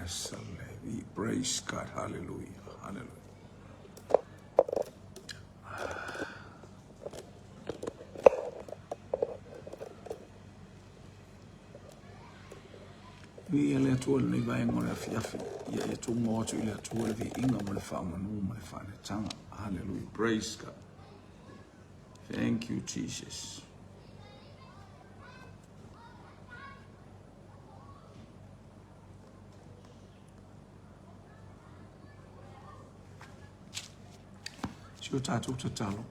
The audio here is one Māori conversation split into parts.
We praise God. Hallelujah. Hallelujah. We are let all ni vai ngore afiafi. Ya tu mo tu ile tu le vi inga mo le fa manu mo le fa le tanga. Hallelujah. Praise God. Thank you, Jesus. Sio tatu tatalo.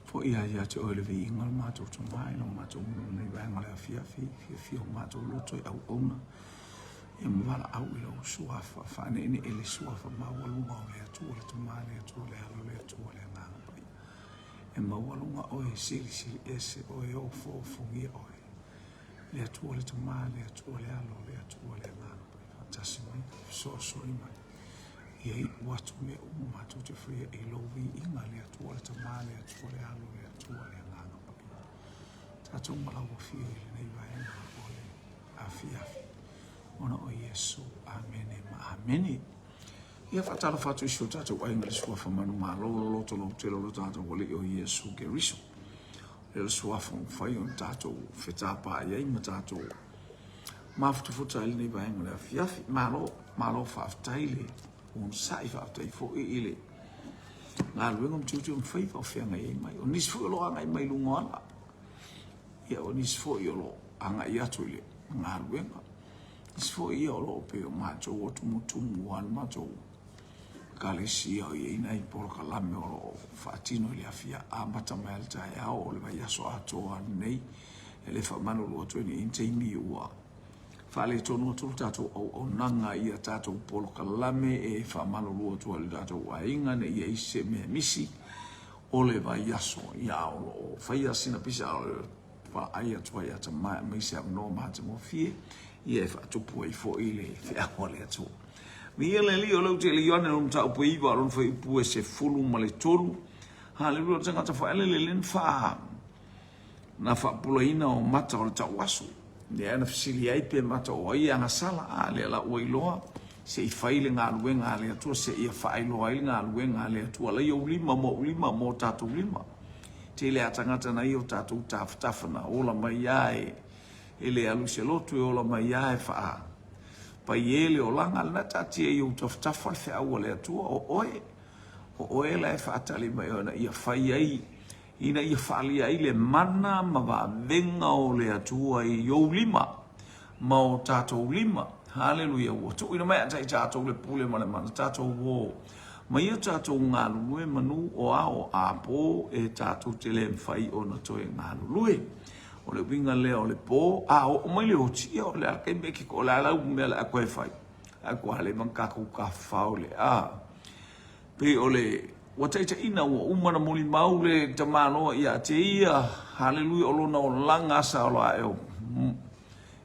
For ia ia te ole vi inga ma tu tu mai no ma tu ni vai ngore afiafi fi ma tu lo to au ona. E mwala au ilo suafa fa ne ele suafa ma walu ma le tu le tu ma le tu le alo le tu le nganga pai. E ma walu ma oe sili ese oe o fo fungi oe. Le tu le tu ma le tu le alo le tu le nganga pai. Fantastic mai so mai. Ye watu me ma tu te free e lo vi inga le tu le tu ma le tu le alo le tu le nganga pai. Tatu mala wo fi le vai ole afiafi. Ona o Yesu, amen e ma ameni. Ia whatara whatu iso tātou ai ngale suafa manu mā lo to lo te lo tātou wale o Yesu ke riso. Le suafa whai on tātou whetapa iai ma tātou. Mā futa ili nei vai ngale afiafi, mā lo whaftaile, on sai whaftai fo i ile. Ngā luengam tiuti on whaifa o whianga iai mai. O nisi fo i lo anga i mai lungo ala. Ia o nisi fo i lo anga i atu ile. Ngā luengam. Isfo ia o loo pe o mātou o tumutumu wan mātou kalesi au ia ina I polo kalame o loo whaatino ili afia a mata mai alta e ao o le vai aso atoa nei e le whamano lua tueni inteimi ua whale tonu atu tātou au nanga ia tātou polo kalame e whamano lua tua le tātou a inga ne ia ise mea misi o le vai aso ia o loo whaia sina pisa o le wha aia tua ia ta mai se amno mata mo fie ia e whaatupu ai fo i le whiawa le atu. Mi ele li o lau te li ane ron tau pui iwa ron whai upu e se fulu ma le tolu. Ha le rua tangata whaele le len wha na whaapula ina o mata o le tau wasu. Le ana fisili ai pe mata o ai anga sala a le ala ua iloa. Se I whaile ngā luenga le atua se ia whaailoa ai ngā luenga le atua. Lai o ulima mo tātou ulima. Te le atangata na I o tātou tafutafana ola mai ai ele alu se lotu e ola mai ae wha pa ele o langa na tati e iu taftafa le au le atua o oe la e whaatali mai ona ia whai ai ina ia whaali ai le mana ma wa venga o le atua I iou lima ma o tātou lima haleluia ua tu ina mai atai tātou le pule ma le mana tātou wo ma ia tātou ngā lulue manu o ao a po e tātou te le mwhai o na toe ngā lulue o le winga lea o le po o mai le hotia o le alkai meki ko le alau mea le koe whai a kua le mankaku ka whao le pe o le wataita ina ua umana muli mau le tamanoa ia te ia haleluia o lona o langa sa o la eo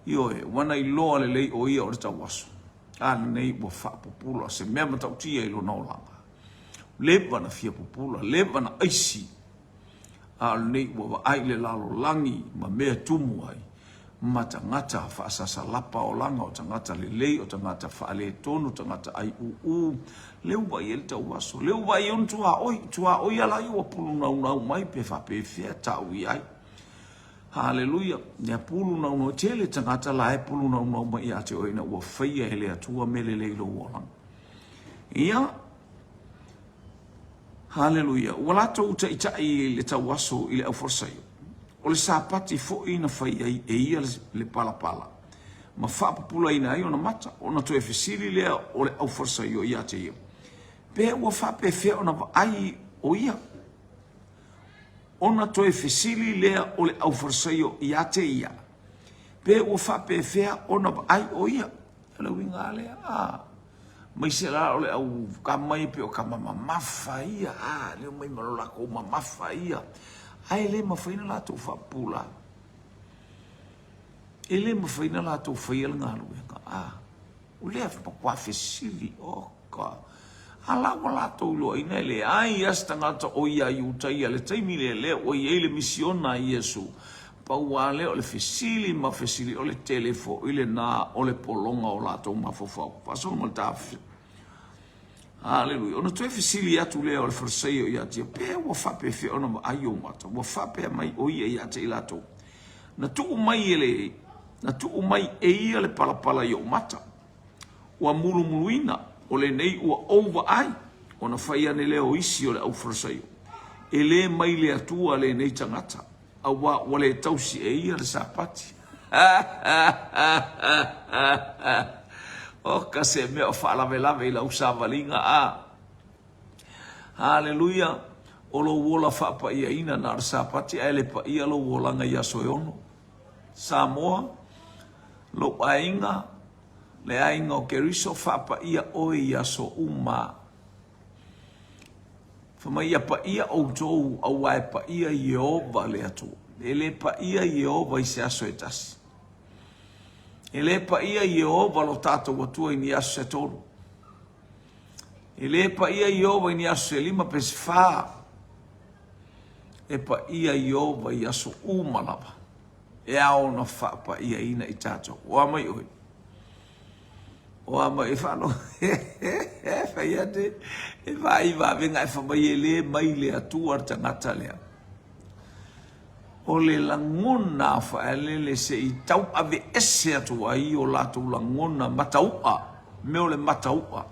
io e wana I loa le lei o ia o le tawaso nei ua whaapupula se mea matautia I lona o langa lepa na fia pupula lepa na aisi al nei wa ai le lalo langi ma mea tumu ai ma tangata whaasasa lapa o langa o tangata le lei o tangata whaale tonu tangata ai leu vai ele tau waso leu vai on tua oi ala I wa pulu nau mai pe whape fea tau I ai haleluia nea pulu nau tele tangata la e pulu nau mai a te oina ua whaia ele atua mele leilo walang ia haleluia. Walato uta itai le tawaso I le au forsaio. O le sapati fo ina whai ai e ia le pala. Ma whapapula ina ai ona mata. Ona to e fesiri lea o le au forsaio ia te ia. Pe ua whape fea ona ai o ia. Ona to e fesiri lea o le au forsaio ia te ia. Pe ua whape fea ona ai o ia. Ele winga lea mai se la ole au ka mai pe o ka mama mafa ia le mai malola ko mama mafa ia ai le ma faina la to fa pula ele ma faina la to fa ia nga lu o le fa kwa fesili o ka ala wala to lo ina le ai asta nga to o ia yu tai le taimi le o ia le misiona Yesu pauale o le fesili ma fesili o le telefo ile na o le polonga o lato mafofau faso mo tafi haleluya ono toe fesili atu le o le forseio ia tia pe wo fa pe fe ono ayo mata wo fa pe mai o ia te ilato na tu mai ele na tu mai e ia le palapala yo mata wa muluina o le nei ua over ai ona faia ne leo isi o le au forseio ele mai le atua le nei tangata awa wale tausi e ia le sapati o kase me o fala vela vela usava linga a haleluya o lo wola fa pa ia ina na sapati ele pa ia lo wola nga ya soyono Samoa lo ainga le ainga o keriso fa pa ia o ia so uma Fama ia pa ia o tou au ai pa ia Yehova le atu. Ele pa ia Yehova i se aso e tasi. Ele pa ia Yehova lo tato watua i ni aso se tolu. Ele pa ia Yehova i ni aso se lima pesi faa. E pa ia Yehova i aso umalaba. E ao na faa pa ia ina i tato. Oa mai oi. Oa mai whano. Whaiate. E vai va venga e whamai le mai le atua tangata lea. O le langona whaele le se i tau ave ese atua i o lato langona mataua. Meo le mataua.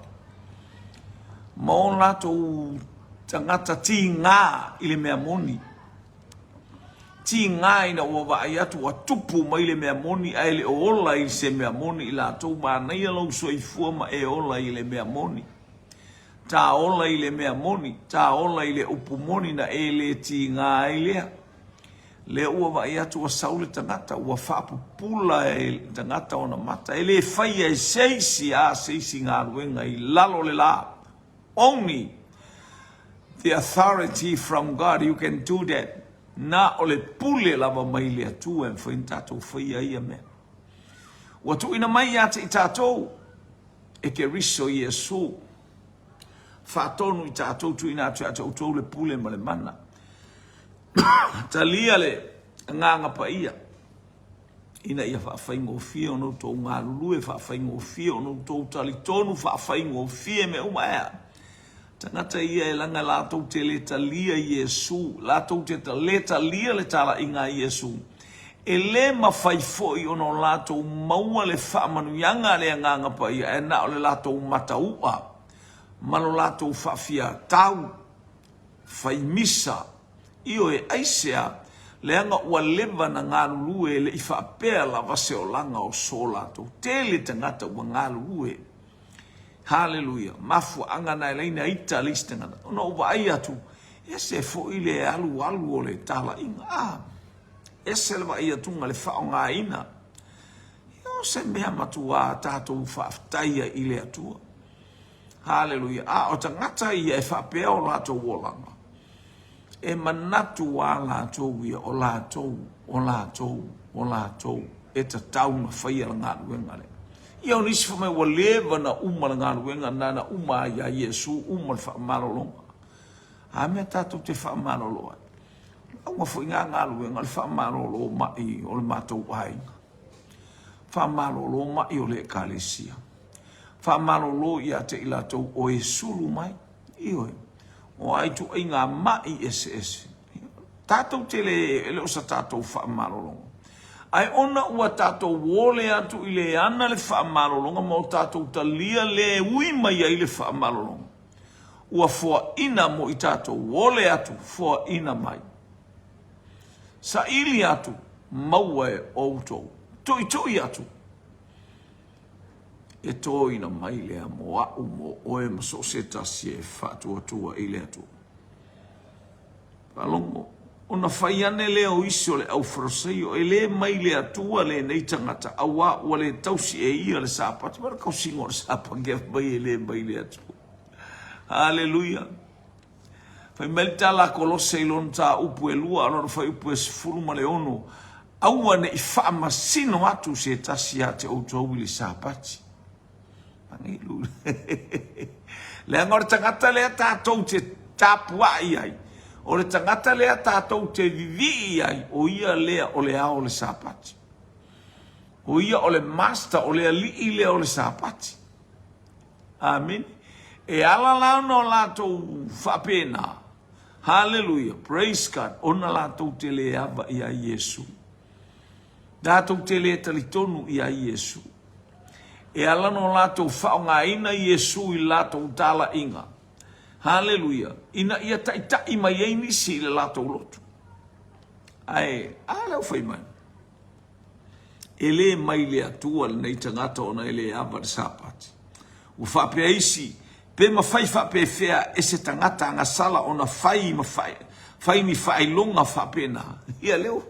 Ma o lato tangata ti ngā i le mea moni. Ti ngā ina ua vai atu a tupu mai le mea moni a ele o ola i se mea moni i lato ma nei alau so i fua ma e ola i le mea moni. Ta ola i le mea moni, ta ola i le upu moni na e le ti ngā i lea. Le ua vai atu a saule tangata, ua whapupula e tangata o na mata. E le whaia e seisi a seisi ngā ruenga i lalo le la. Only the authority from God, you can do that. Na o le pule lava mai le atu e whain tatou whaia ia mea. Ua tu ina mai ate i tatou, e ke riso i Yesu. Fatonu i tātou tu ina atu atu tau le pule ma le mana. Talia le nganga pa ia. Ina ia whawhaingo fia ono tau ngā lulu e whawhaingo fia ono tau talitonu whawhaingo fia me uma ea. Tangata ia e langa lātou te le talia Yesu. Lātou te le talia le tala i ngā Yesu. E le mawhaifoi ono lātou maua le whaamanuianga le nganga pa ia. E na o le lātou mataua. Malo lato whawhia tau, whaimisa, io e aisea, leanga ua lewa na ngā lulue le i whapea la vase o langa o so lato. Tele tangata ua ngā lulue. Hallelujah. Mafu angana e leina ita lis tangata. Ona uwa ai atu, ese fo ile alu o le tala inga. Ese lewa ai atunga le whao ngā ina. Io se mea matua tātou whaftaia ile atua. Hallelujah. O tangata ia e whapea o lātou wolanga. E manatu a lātou ia o lātou. E ta tauna whaia la ngā ruenga le. Ia o nisi whamai wa lewa na uma la ngā ruenga na uma ia Yesu, uma le whaamarolonga. Ha mea tātou te whaamaroloa. Aunga fwoi ngā ruenga le whaamarolo mai o le mātou hainga. Whaamarolo mai o le ekalesia. Whamarolo ia te ilatou o e sulu mai. Ioi. O ai tu ai ngā mai ese. Tātou te le o sa tātou whamarolo. Ai ona ua tātou wole atu i le ana le whamarolo. Mo tātou talia le ui mai ai le whamarolo. Ua fua ina mo i tātou wole atu fua ina mai. Sa ili atu maua e outou. Toi atu. E tō ina mai lea mo au mo oe maso se tasi e whātua i lea tō. Palongo, ona whaiane lea o isi o le au wharaseio, e le mai lea tua le nei tangata, awa ua le tausi e ia le sāpati, mara kau singo le sāpati, mai e le mai lea tua. Hallelujah. Whai melita la kolose i lon tā upu e lua, anora whai upu e sifuru ma le ono, aua ne i whaamasino atu se tasi a te outou i le sāpati. Le angora tangata lea tātou te tāpua ai. O le tangata lea tātou te vivi ai, o ia lea o le ao le sapati. O ia o le master, o le alii lea o le sapati. Amen. E ala launa o lātou whapena. Hallelujah. Praise God. Ona lātou te le ava ia Yesu. Lātou te le talitonu ia Yesu. E ala no lātou whaonga ina Yesu i lātou tala inga. Hallelujah. Ina ia taitai mai eini si le lātou lotu. Ai, alau whai mai. Ele mai le atua nei tangata ona ele ava le sapati. U whapea isi, pe mawhai whapea whea e se tangata anga sala ona whai mawhai. Whai ni whai longa whapena. Ia leo.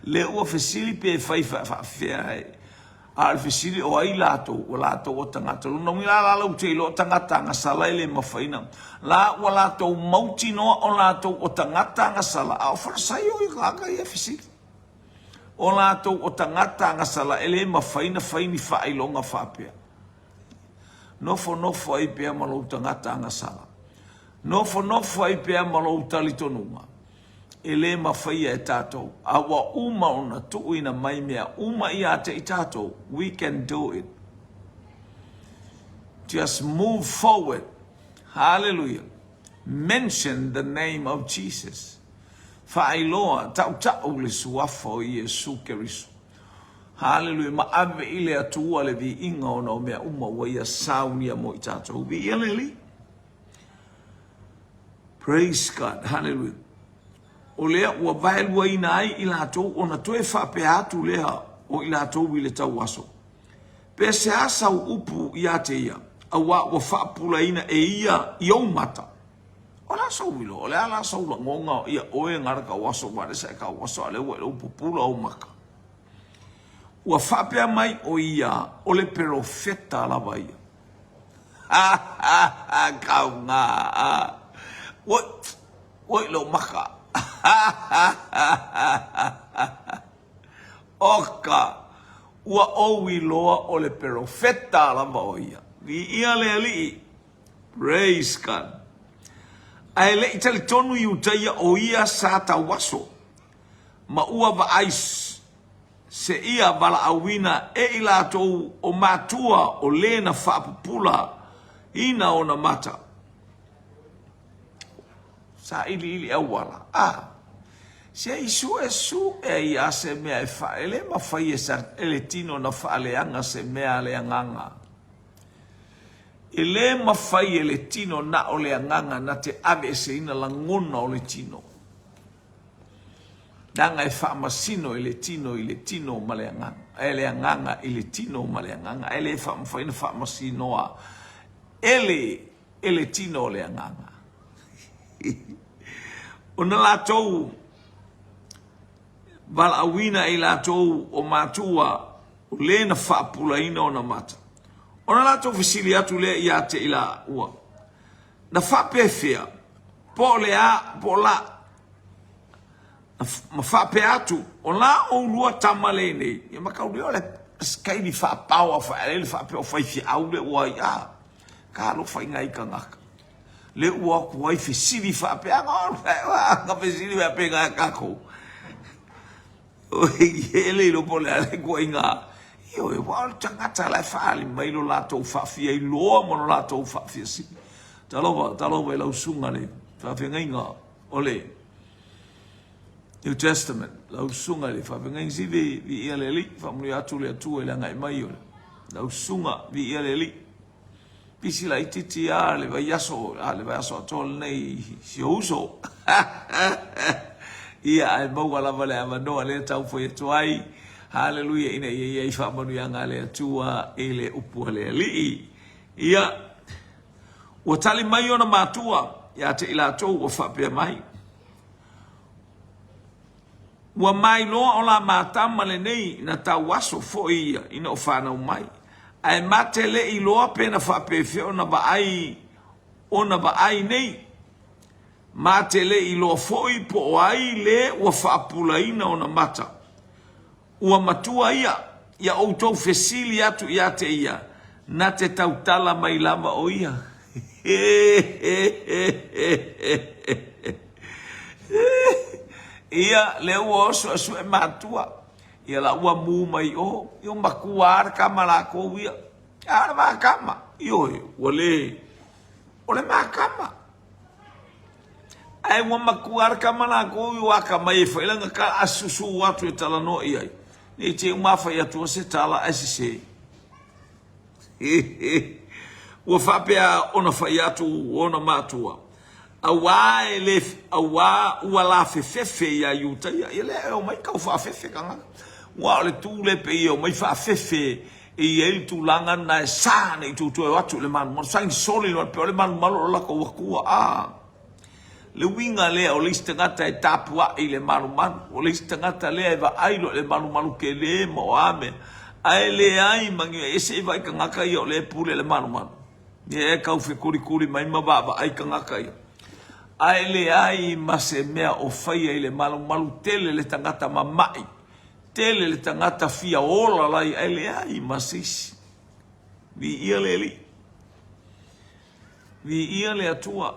Leo a fesili pe whai whapea ai. Al fesili o ai lato o tangata. Luna mila lalau te ilo tangata anga sala ele mawhaina. La o lato mauti noa o lato o tangata anga sala. Au wharasai o i kaka ia fesili. O lato o tangata anga sala ele mawhaina whaini whailonga whapea. Nofo ai pea malou tangata anga sala. Nofo ai pea malou talitonunga. Ele mawhaia e tātou. Awa uma ona tuuina mai mea. Uma ia te i tātou. We can do it. Just move forward. Hallelujah. Mention the name of Jesus. Whaailoa tau le suafa o Iesu Keriso. Hallelujah. Ma ave ile atua le vi inga ona o mea uma wa ia saunia mo i tātou. Vi ileli. Praise God. Hallelujah. O lea ua vaelua ina ai i lātou ona toe whapea atu lea o i lātou i le tau aso. Pe se asau upu i ate ia. Awa ua whapula ina e ia i au mata. O la sau wilo, o lea la sau la ngonga ia oe ngara ka waso wale sa e ka waso ale ua le upu pula au maka. Ua whapea mai o ia o le perofeta lava ia. Kau ngā. Oi lo maka. Oka ua owi loa o le perofeta lava o ia. Vi ia le ali. Praise God. Ai le itali tonu i utaia o ia sa ta waso. Ma ua va ais se ia bala awina e ila tou o matua o lena whapupula ina o na mata. Sa ili awala. Se isu e ia se mea e whaele ma whai e sa ele tino na whaaleanga se mea leanganga. Ele ma whai ele tino na o leanganga na te ave se ina la ngona o le tino. Nanga e whaamasino ele tino ma leanganga. Leanganga ele tino ma leanganga. Ele e whaamawhaina whaamasinoa. Ele tino o leanganga. Ona lātou wala awina i lātou o mātua o lena whaapula ina o na mata. Ona lātou visili atu lea i ate i la ua. Na whapewhea, po la, ma whape atu, o la o lua tamale nei. Ia makau leo le skaini whapaua whaelele whapea o whaifi au le ua i a. Ka alo whainga i ka ngaka. Le ua kuai fisili whapea nga fisili whapea nga kako. Ele lo pole ale kuai nga. Io e wal tangata la whaali mailo lātou whawhia i loa mono lātou whawhia si. Talowa e lau sunga le whawhia ngai ngā o le New Testament. Lau sunga le whawhia ngai si vi ia le li. Whamuni atu le atua e langa e mai o le. Lau sunga vi ia le li. Pisi la ititi a le vai aso atol nei si uso. Ia ai mau ala vale amanoa le tau foi tuai. Hallelujah ina ia i whamanu yanga le atua e le upu le li. Ia ua tali mai ona matua ia te ila tau ua whapea mai. Ua mai loa o la matama le nei na tau waso fo ia ina o whanau mai. Ai mate le i loa pena whapewhi ona ba ai nei. Mate le i loa foi po o ai le ua whaapula ina ona mata. Ua matua ia outou fesili atu ia te ia. Na te tautala mai lama o ia. Ia le ua oso asu e matua. Ia la ua mu mai o. Io makua ar kama la kou ia. Ara makama. Io e wale. Ole makama. Ai ua makua ar kama la kou io aka mai e whailanga ka asusu watu e tala no iai. Ni te umafa ia tua se tala asise. Ua whapea ona whai atu ona matua. Awa ele awa ua la fefefe ia yuta ia ele o mai kau fa fefe kanga wa le tu le pe o mai fa fefe e ele tu langa na sa ne tu atu le man mo sang soli le pe le man malo la ko ku a le winga le o lista ngata e tapua i le manu man o lista ngata le e va ai le manu manu ke le mo ame ai le ai mangi ese vai kanga kai o le pule le manu man e kau fe kuri mai ma ba ai kanga kai ai le ai mase mea o whaia i le malu tele le tangata mamai. Tele le tangata fia ola lai ai le ai masisi. Vi ia le li. Vi ia le atua.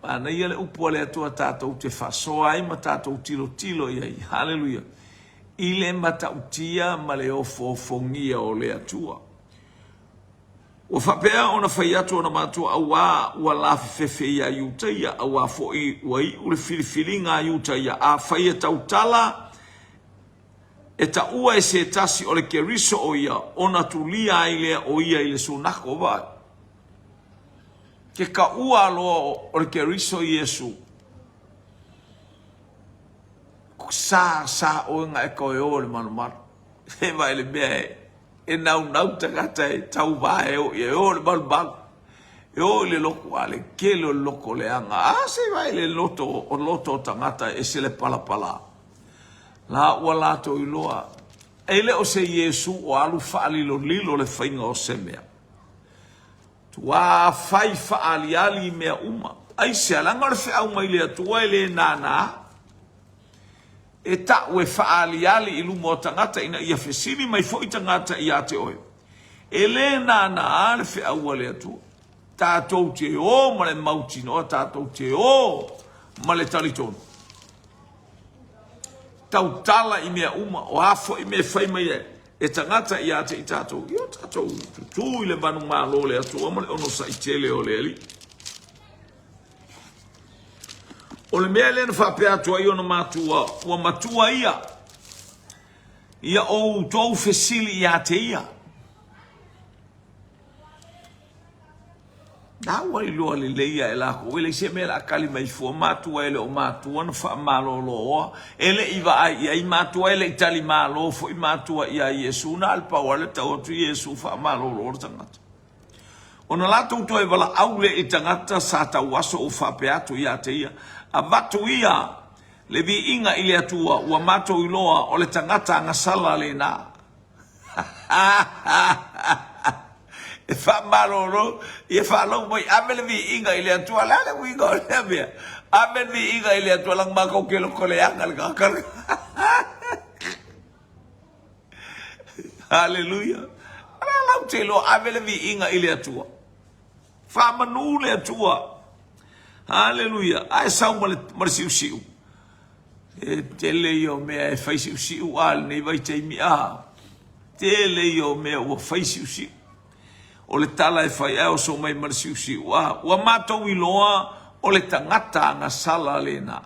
Ana ia le upua le atua tātou te whasoa ai ma tātou tilo iai. Hallelujah. I le mata utia ma le ofongia o le atua. O whapea ona whai atu ona mātua awa ua lafi fefe ia iuta ia awa foi wai ule filifili ngā iuta ia a whai e tautala e ta ua e se tasi o le ke riso o ia ona tu lia ai lea o ia i le sunako vai. Ke ka ua aloa o le ke riso i Yesu. Sa o inga e koe o le manumar. He vai le mea e nau tagata e tau vae o e o le balbal e o le loko ale ke le loko le anga a se vai le loto tangata e se le palapala la ua lato i loa e le o se Yesu o alu whaalilo lilo le whainga o se mea tua whai whaali mea uma ai se alanga le whea uma i le atua i le nana e ta ue whaali i lumo o tangata ina ia whesini mai fo i tangata i ate oe. E le nana ale whea ua le atu. Tātou te o ma le mauti noa, tātou te o ma le talitonu. Tau tala i mea uma o hafo i mea whai mai e tangata i ate i tātou. Io tātou tutu i le manu malo le atu o ma le ono sa i tele o le ali. O le mea lena whapea tua i ona matua, ua matua ia. Ia o tau fesili ia te ia. Nā ua i loa le leia e lako, ele se mea la kali mai fua matua ele o matua na wha malo loa. Ele iwa ai ia i matua ele i tali malo fo i matua ia Yesu na alpa wale tau atu Yesu wha malo loa tangata. Ona lato uto e wala aule i tangata sa tau aso o whapea atu ia te ia. A watu ia, le vi inga ili atua, ua mato iloa o le tangata ngasala le nā. E wha maroro, e wha long moi, ame le vi inga ili atua, la le winga o le amea. Ame le vi inga ili atua, lang mako ke loko le anga le kakar. Hallelujah. Ala lau te lo, ame le vi inga ili atua. Wha manu le atua. Hallelujah. Ai sau ma siu. E tele yo mea e fai siu al nei vai te mi a. Tele yo mea ua fai siu. O le tala e fai au so mai ma siu. Ua matou i loa o le tangata nga sala lena.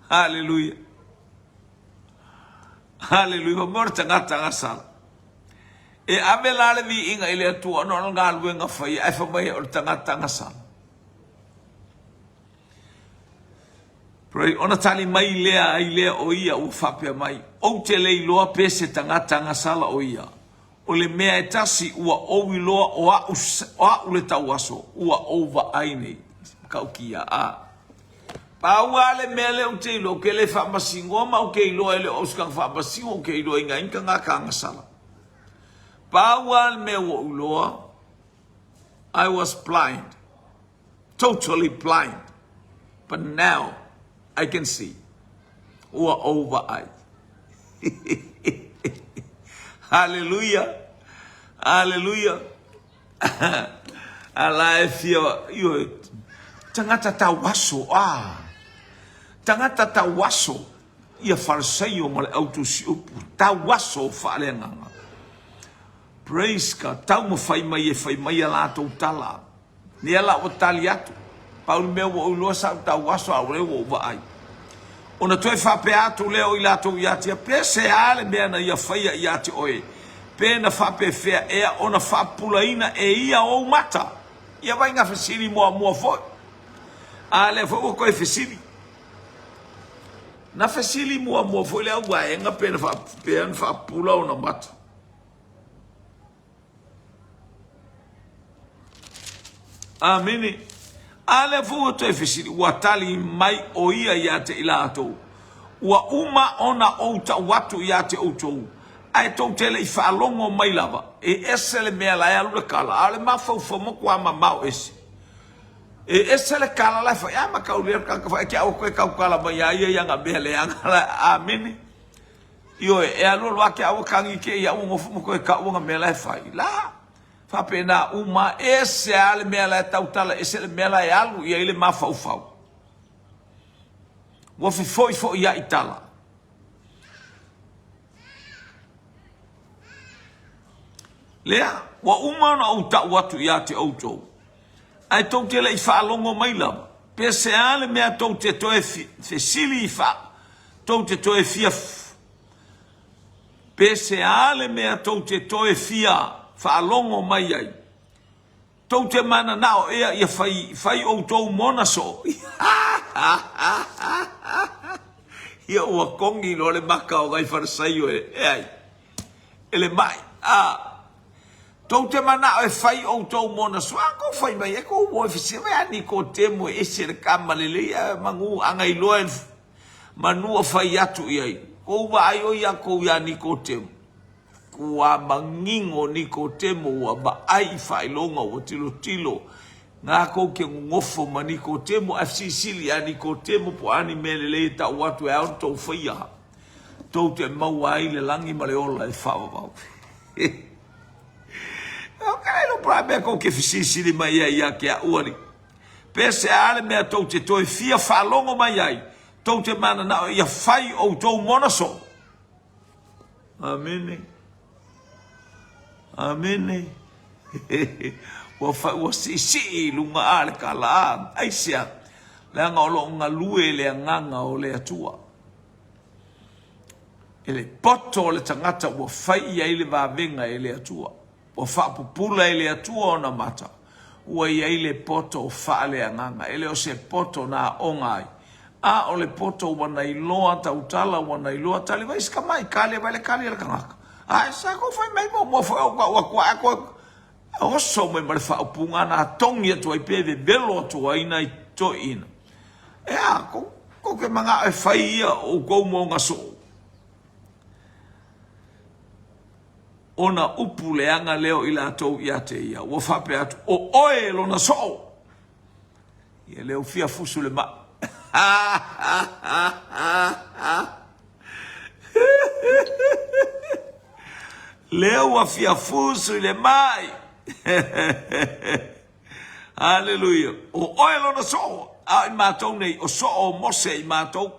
Hallelujah. Hallelujah. Mor tangata nga sala. E ame lale vi inga ile atua no nga alwe nga fai ai fa mai o tangata nga sa. Pray ona tali mai lea ai lea o ia u fapea mai. O te lei loa pese tangata nga sala o ia. O le mea e tasi ua owi loa o a ule tau aso. Ua ova aine. Kaukia a. Pa ua le mea le o te ilo ke le whamasingo ma o ke ilo ele oskang whamasingo o ke ilo inga inka nga ka nga sala. Pawal me wo uloa, I was blind, totally blind, but now I can see. Ua over eye. Hallelujah, hallelujah. Ala e fia io tangata tawaso tangata tawaso ia fariseo ma le autusi upu tawaso fa'alenganga. Praise God. Tau mo fai mai ala tau tala. Ni ala o tali atu. Paul me o uloa sa tawaso a ure o vai. Ona toe whape atu leo i lato iati a pe se ale mea na ia whaia iati oe. Pe na whape whea ea ona whapula ina e ia o mata. Ia vai ngā whesiri mua foi. Ale foi o koe whesiri. Na whesiri mua foi leo wa enga pe na whapula ona mata. Amini. Ale fu to efisiri watali mai o ia iate ilato. Wa uma ona outa watu iate outou. Ai tau tele i whaalongo mai lava. E esele mea la ea lule kala. Ale mafau fomo kwa mamau esi. E esele kala lai fa. Ia makau lea kaka fa. Eke au koe kau kala mai ia yanga mea le anga la. Amini. Io e alolo ake au kangi ke ia ungo fumo koe ka unga mea lai fa. La. Fapena uma ese ale mela tautala ese mela e algo ia ile mafaufau. Wo foi ia itala. Lea wa uma na uta watu ia te auto. Ai tau te le fa longo mai lava. Pese ale mea tau te toe fesili fa. Tau te toe fia. Pese ale mea tau te toe fia. Whaalongo mai ai. Tau te mana nao ea ia whai o tau mona so. Ia ua kongi no le maka o gai wharasaio e ai. Ele mai. Tau te mana o e whai o tau mona so. Ko whai mai e ko ua whisi. Vai ani ko temo e se re kamalele. Mangu angai loa manua whai atu iai. Ko ua ai o ia ko ia ni ko temo. Kua mangingo ni ko temo wa ba ai whailonga o tilo. Ngā kou ke ngofo ma ni ko temo FCC a ni ko temo po ani melele ta watu e au tau whaia. Tau te maua ai le langi ma le ola e whawawau. Kai no pra mea kou ke FCC mai ia ke a uari. Pese ale mea tau te toi fia whalongo mai ai. Tau te mana nao ia whai o tau monaso. Amene. Amene. Wa si lunga ale kala. Aisia. Le nga olo nga lue le nganga o le atua. Ele poto le tangata wa fai ia ile vavenga ele atua. Wa fa pupula ele atua ona mata. Wa ia ile poto o fa le nganga. Ele o se poto na ongai. A o le poto wana iloa tautala wana iloa tali vai skamai kale vai le kale le kangaka. Ai sa ko foi mai mo foi o oso me mare fa punga na tongi to ai peve belo to ai nai to ina. E a ko ke manga e fai o ko mo ngaso. Ona upule anga leo ila to iate ia wo fa pe atu o oe lo na so. Ia leo fia fusu le ma. Leo afia fusu le mai. Hallelujah. O oilo na so. Ai matou nei o so o mose i matou.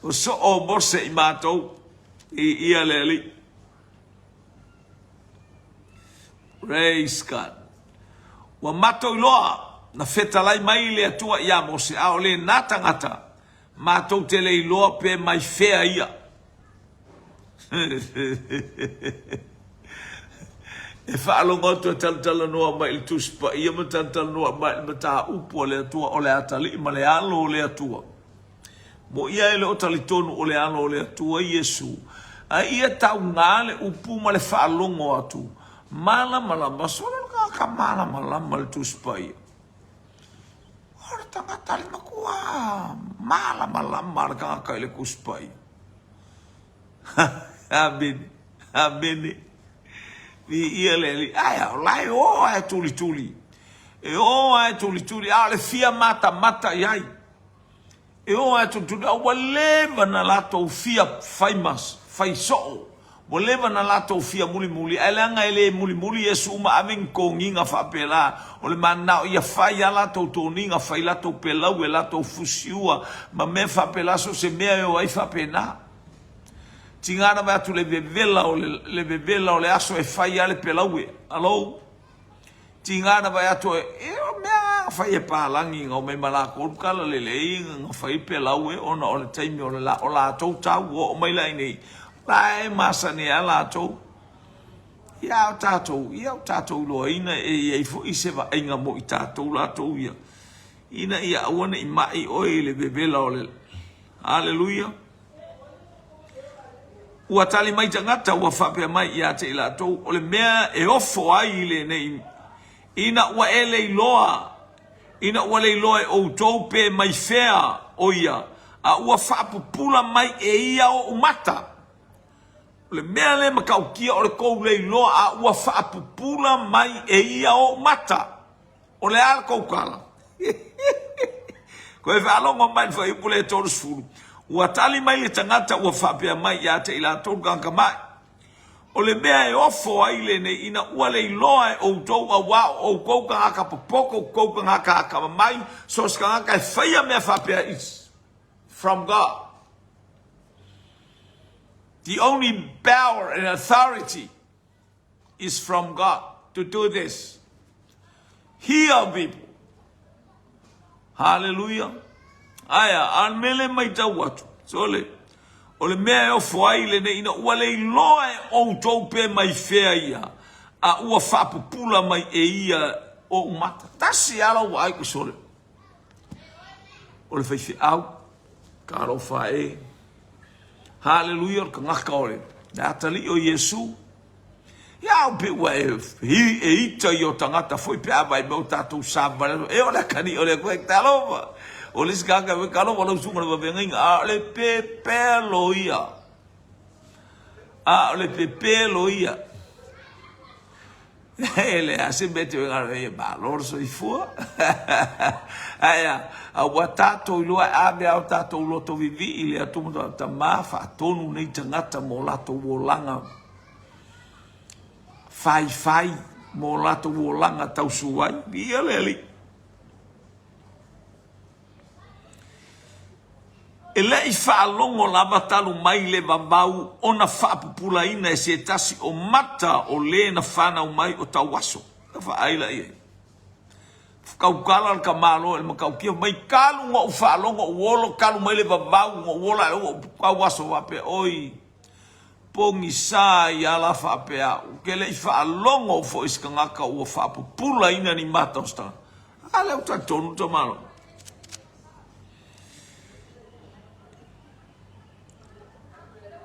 O so o mose i matou. Ia leli. Praise God. Wa matou loa na fetalai mai le atua ia mose a ole natangata. Matou te lei loa pe mai fea ia. E whaalonga tu e tantala noa mai il tuspa. Ia ma tantala noa mai il mata upo le atua o le atali ma le alo o le atua. Mo ia ele o talitonu o le alo o le atua Iesu. A ia tau ngale upu ma le whaalonga atu. Mala malama. Sora ka mala malama le tuspa ia. Ora tangata le makua. Mala malama le kanga le kuspa ia. Amen. Amen. Ia leli. Ai, lai o ai tuli. E o ai tuli. Ale fia mata iai. E o ai tuli. Awa leva na lato fia fai mas. Fai so. mo leva na lato fia muli alanga ele muli Yesu ma amen konginga fa pela o le mana ia fai ala to toninga fai lato pela we lato fusiua ma me fa pela so se me o ai fa pena tingana ba tu le bebela o le aso e fai ale pela we alo tingana ba tu e me fai e pa langi o me mala ko kala le fai pela we ona o le taimi o la to tau o mai lai nei lai masani ala to ia tato lo ina e fo i se va inga mo i tato la to ina ia ona i mai o le bebela o le haleluia ua tali mai tangata ua whapea mai ia te ila to o le mea e ofo ai le nei ina ua ele iloa e o tou pe mai fea o ia a ua whapupula mai e ia o umata le mea le makaukia o le kou le iloa a ua whaapupula mai e ia o mata. O le ala kou kala. Koe whaalonga mai wha ipule e tōru sfuru. Ua tali mai le tangata ua whapea mai ia te ila tōru kanka mai. O le mea e ofo ai le ne ina ua le iloa e o tau a wao o kou ka haka popoko kou ka haka mai. So ska haka e whaia mea whapea is from God. The only power and authority is from God to do this. Heal people. Hallelujah. Aya, anmele mai tau watu. So ole mea o fuai le ne ina ua le iloa e o tau pe mai fea ia. A ua whapupula mai e ia o umata. Tasi ala ua aiku sole. Ole whaifi au. Karo whae. Hallelujah, ka ngaka ore. Nā tali o Yesu. Ia o pe ua e ita i o tangata foi pe abai me o tātou sābara. E o la kani o le koe talova. O le sikanga me kalo wala usunga na wawenga a le pepe loia. A le pepe loia. Ele ase bete o ngara e ba lor so i fua. Aya, a wa tato i loa abe au tato loto vivi i le atumu ta mafa atonu nei tangata mo lato wolanga. Fai mo lato wolanga tau suai. Bia leli. E lei whaalongo lava talu mai le vambau o na whaapupulaina e se tasi o mata o le na whanau mai o tau waso. Na whaaila ia. Kaukala ka malo el makaukia mai kalu ngo whaalongo wolo kalu mai le vambau ngo wola o kau waso wape oi. Pongi sa i ala whapea. Ke lei whaalongo fo iskangaka o whaapupulaina ni mata o sta. Ale o tatonu to malo.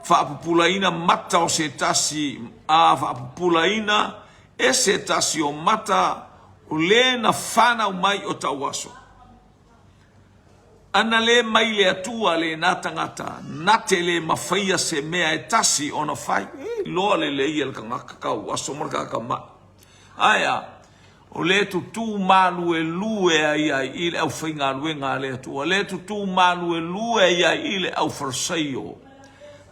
Whaapupulaina mata o se tasi, a whaapupulaina e se tasi o mata o le na whanau mai o tawaso. Ana le mai le atua le nā tangata, nate le mawhaia se mea e tasi o na whai. Loa le ia ka ngaka kau, aso marka ka ma. Aya, o le tutu malu e lue ai i le au whainga luenga le atua. Le tutu malu e lue ai i le au farsaio.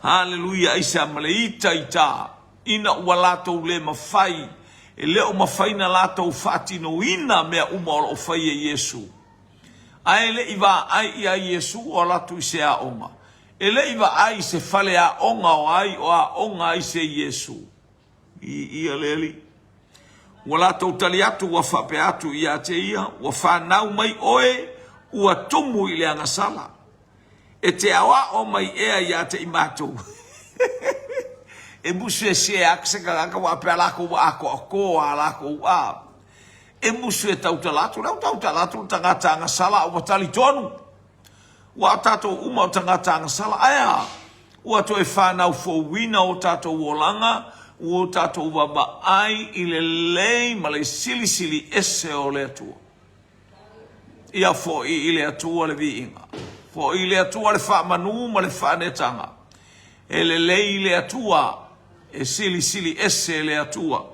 Hallelujah, isa maleita ita ina walato le mafai e leo mafai na lato fatino ina mea uma o fai e Yesu. Ai le iwa ai ia Yesu o lato se a onga. E le iwa ai se fale a onga o ai o a onga ai se Yesu. Ia leli. Walato taliatu wa fapeatu ia te ia wa fanau mai oe ua tumu i le angasala. E te awa o mai ea ia te imatou. E musu e se akse ka ngaka wa pe alako wa ako alako wa. E musu e tautalatu, rau tautalatu tangata anga sala o watali tonu. Wa tato uma o tangata anga sala aya. Ua to e whanau fo wina o tato wolanga, o tato waba ai i le lei ma le sili ese o le atua. Ia fo i le atua le vi inga. Fo i le atua le wha manu ma le wha netanga. E le lei le atua, e sili ese le atua.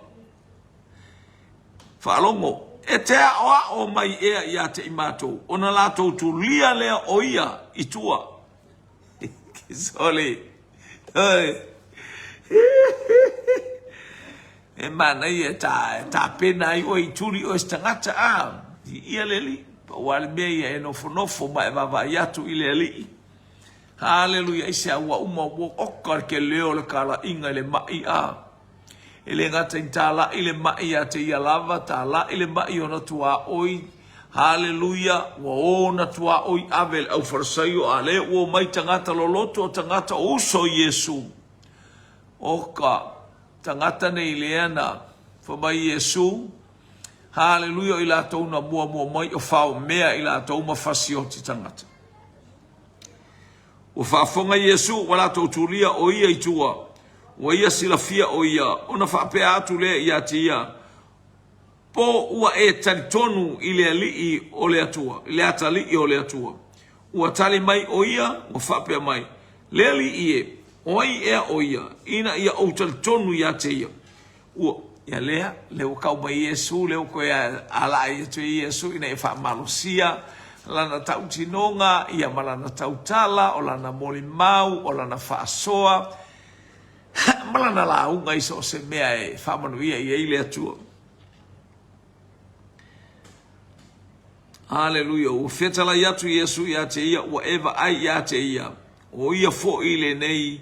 Whaalongo, e te aoa o mai ea ia te imatou. O na lātou tu lia lea o ia i tua. Kisole. E mana ia ta pena i o i turi o stangata a ia leli pa wale me ia e nofo ma e vava iatu i leli. Haleluya isa wa uma wo okar ke leo le kala inga le mai a. Ele ngata intala ile mai a te ia lava ta la ile mai ona tua oi. Haleluya wa ona tua oi avel au farsaio ale o mai tangata loloto tangata uso Yesu. Oka tangata nei leana fa mai Yesu. Haleluya ila tau na mua mai o fao mea ila tau mafasioti tangata. O whaafonga Yesu wala tau turia o ia i tua. O ia silafia o ia. Ona whaapea atu lea ia te ia. Po ua e tali tonu i lea lii o lea tua. I lea tali i o lea tua. Ua tali mai o ia o whaapea mai. Lea lii e. Oi ea o ia. Ina ia o tali tonu ia te ia. Ua ia lea. Leo kau mai Yesu. Leo koe ala ia te Yesu. Ina e wha malosia. Lana tau tinonga, ia malana tau tala, o lana moli mau, o lana whaasoa. Malana la unga iso se mea e whamanuia i eile atua. Haleluya, o whetala iatu Yesu ia te ia, ua eva ai ia te ia. O ia fo ile nei,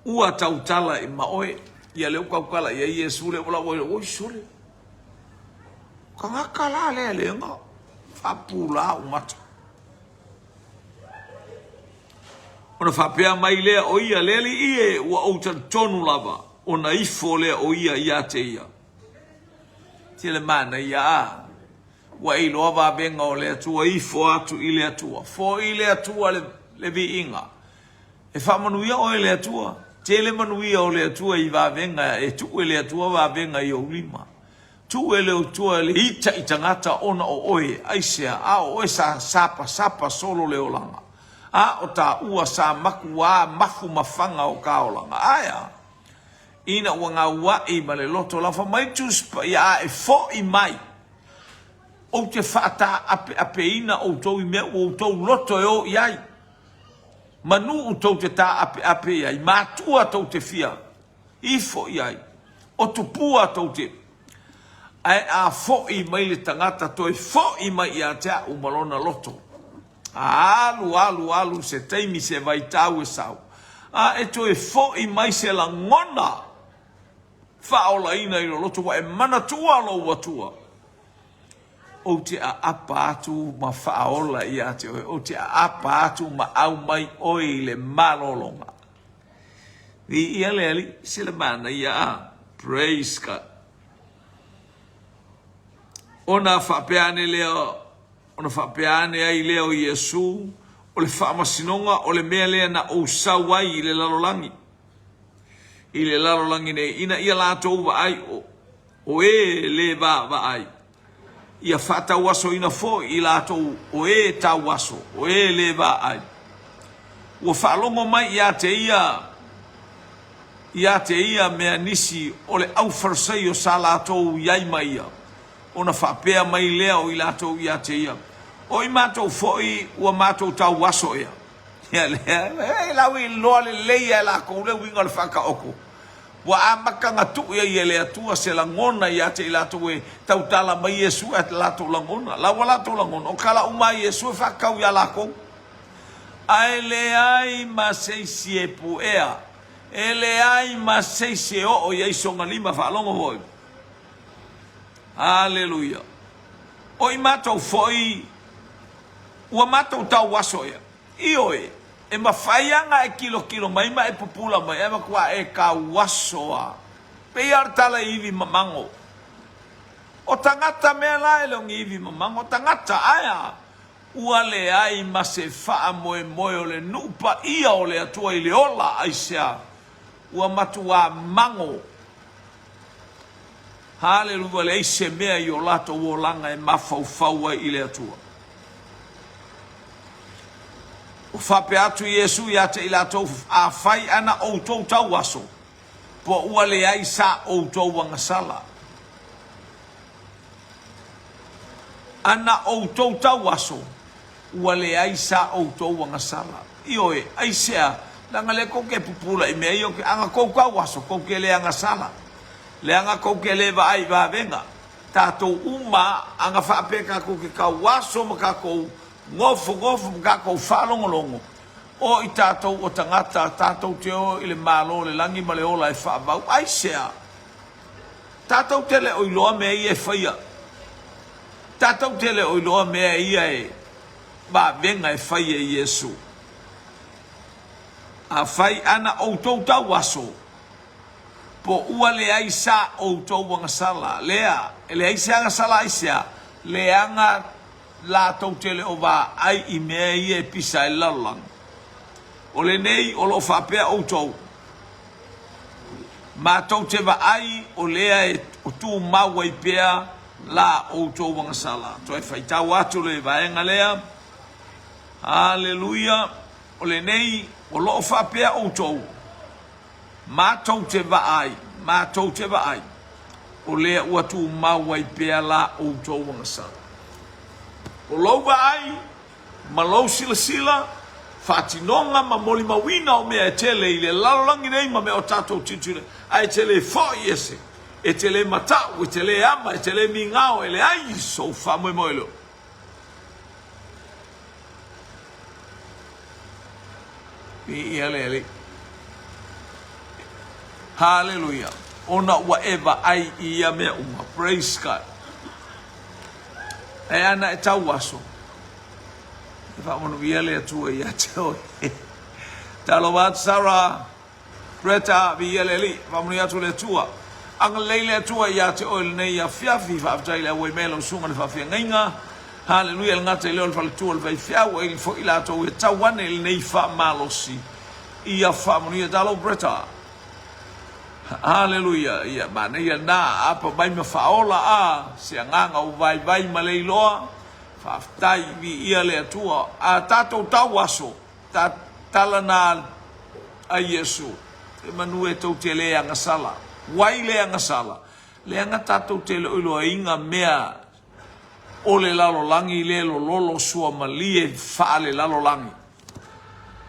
ua tau tala i maoe. Ia leo kaukala ia Yesu le wala oi sure. Kangaka la lea lenga. Whapula umata. Ona whapea mai lea o ia leli ie ua outa tonu lava. Ona ifo lea o ia te ia. Tile mana ia a. Ua iloa wabenga o lea tua ifo atu i lea tua. Fo i lea tua le vi inga. E whamanuia o lea tua. Tele manuia o lea tua i wabenga. E tu e lea tua wabenga i o lima. Tu ele o tua le ita i tangata ona o oe aisea a o oe sa sapa solo le olanga a o ta ua sa maku a mafu mafanga o kaolanga aya ina ua ngā ua i ma le loto lafa mai tuspa ia a e fo i mai o te whaata ape ina o tau i mea o tau loto e o iai manu o tau te ta ape iai mātua tau te fia i fo iai o tupua tau te ai a fo i mai le tangata toi fo i mai ia te u malona loto. Alu se teimi se vai tau e sau. A e toi fo i mai se la ngona. Whaola ina i loto wa e mana tua lo watua. O te a apa atu ma whaola ia te oe. O te a apa atu ma au mai oi le malolonga. Vi ia le ali se le mana ia a. Praise God. Ona whapeane leo, ona whapeane ai leo Yesu, o le whaamasinonga, o le mea lea na o sawai i le lalolangi. I le lalolangi ne, ina ia lātou wa ai, o e le wa ai. Ia whata waso ina fo, i lātou o e ta waso, o e le wa ai. Ua whaalongo mai ia te ia mea nisi, o le au farsei o sa lātou iai mai ia. Ona whapea mai lea o i lato ia te ia. O i mātou foi ua mātou tau waso ia. Ia lea, lau i loa le leia la kou leu inga le whaka oko. Wa amaka ngā tu ia i lea tua se langona ia te i lato e tau tala mai Yesu e lato langona. Lawa lato langona. O kala uma Yesu e whakau ia lako. Ai le ai ma seisi e pu ea. E le ai ma seisi e o ia i songa lima whalongo hoi. Haleluya. O i mātou foi, ua mātou tau waso ia. I oe, e mawhaianga e kilo mai ma e pupula mai, e makua e ka wasoa. Pei artala iwi mamango. O tangata mea la e leongi iwi mamango, tangata aya. Ua le ai ma se faa moe o le nupa ia o le atua i le ola aisea. Ua matua mango. Haleluya le se mea i o lato o langa e mafau i le atua. O whape atu Yesu ia te i lato a whai ana outou tau aso. Po ua le ai sa outou wangasala. Ana outou tau aso. Ua le ai sa outou wangasala. I oe, ai sea Nanga le ko ke pupula I me yo ke anga ko ka waso ko ke le anga sala. Le anga ko ke le va ai va venga. Tato uma anga fa peka ko ke ka waso maka ko ngofu maka ko falongolongo. O I tato o tangata tato teo ile malo le langi male ola I fa ba ai sea. Tato tele o iloa me ia faia. Tato tele o iloa me ia e ba venga e faia Yesu. A fai ana outou tau waso. Po ua le aisa outou wanga sala. Lea, le aisa anga sala aisa. Le anga la tau tele o va ai I mea ia e pisa e lalang. O le nei o lo whapea outou. Ma tau te va ai o lea e o tu maua I pea la outou wanga sala. Toi fai tau atu le vaenga lea. Hallelujah. O le nei o lo whapea outou. Ma tau te va ai. O lea ua tu maua I pea la outou wanga sala. O lau va ai. Ma lau sila. Fatinonga ma moli mawina o mea e tele I le lalolangi nei ma mea o tatou titule. A e tele fo yese. E tele matau, e tele ama, e tele mingao, e le ai so famoe moelo. Ele. Hallelujah. Ona whatever ai ia mea uma. Praise God. E ana e tau waso. E whamonu viele atua ia teo. Talo wat Sarah. Preta viele li. Whamonu ia tu le tua. Anga leile atua ia te oil nei afiafi. Whaftai le awai melo sunga le whafia ngainga. Hallelujah, el ngata leo fal tuol vai fiawa il fo ila to e tawan el nei fa malosi. Ia fa monia dalo breta. Hallelujah, ia ba nei na apa bai me faola a se nganga u vai maleiloa. Fa tai vi ia le tua a tato tawaso. Ta talana a Yesu. E manu e tau te le anga sala. Wai le anga sala. Le anga tato te le ulo inga mea o le lalolangi le lolo sua malie fa le lalolangi.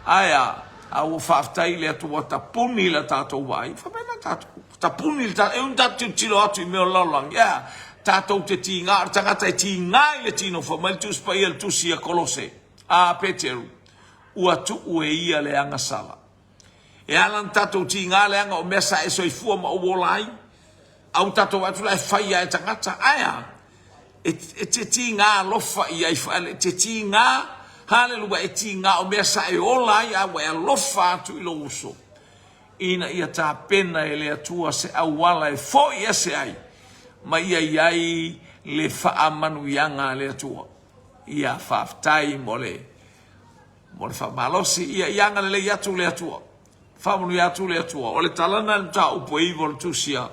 Aya, au whaftai le atua tapuni la tātou wai. Whamena tātou. Tapuni le tātou. E un tātou tilo atu I meo lalolangi. Ia, tātou te tīngā. Tangata e tīngā I le tino. Whamai tus pa ia tusi a kolose. A Peteru. Ua tu ue ia le anga sala. E alan tātou tīngā le anga o mesa e soifua ma o wolai. Au tātou atu la e whaia e tangata. Aya, e te tinga lofa I ai fale te tinga hallelujah e tinga o mea sa e ola I awa e lofa atu I lo uso ina ia tā pena e le atua se awala e fo ia se ai ma ia iai le faa manu ianga le atua ia whaftai mo le whamalosi ia ianga le atu le atua whamanu I atu le atua o le talana le tā upo iwo le tusia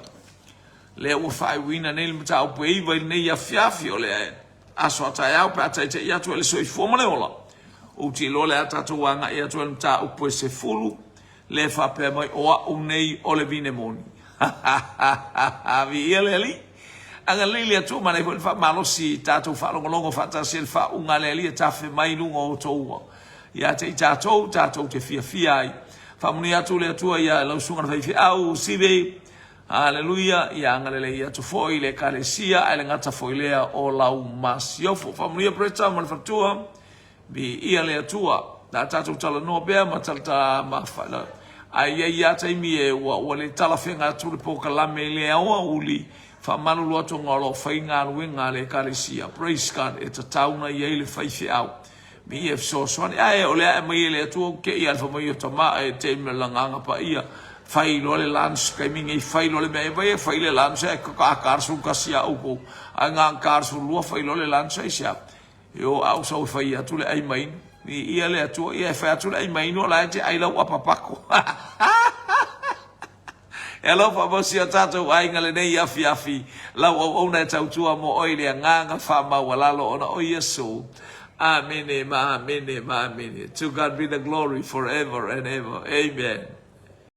le ua fai wina nei le mata o peiva nei afiafi o le aso atai au pe atai te ia tu le soi foma le ola o ti lo le atatu wanga ia tu le mata o pe se fulu le fa pe mai o nei o le vine moni vi ele ali anga le tu ma le fa malo si tatu fa longo fa ta se fa unga le ali ta fe mai lungo o to ia te tatu te fia ai fa muni atu le tu ia lo sunga fa fi au sibe. Hallelujah, ia ngalele ia tu foi le kalesia ele ngata foi lea o lau masiofo familia preta mal fatua bi ia le tua da tatu tala no be matalta mafala ai ia taimi e wa le tala fenga tu le poka la mele o uli fa manu lo to ngolo fainga winga le kalesia praise God it's a tauna ia le faifi au bi e so ai o le mai le tu ke ia fa mai to ma e te melanga pa ia fai lo le lunch kai mingi fai lo le me vai fai le lunch e ka karsu kasia uko anga karsu lo fai lo le lunch e sia yo au so fai atu le ai mai ni ia le atu ia fai atu le ai mai no la te ai lo apapako elo fa bosia tatu ai ngale nei afiafi la o na tau tua mo oile nganga fa ma wala lo ona o Yesu amen amen amen to God be the glory forever and ever amen.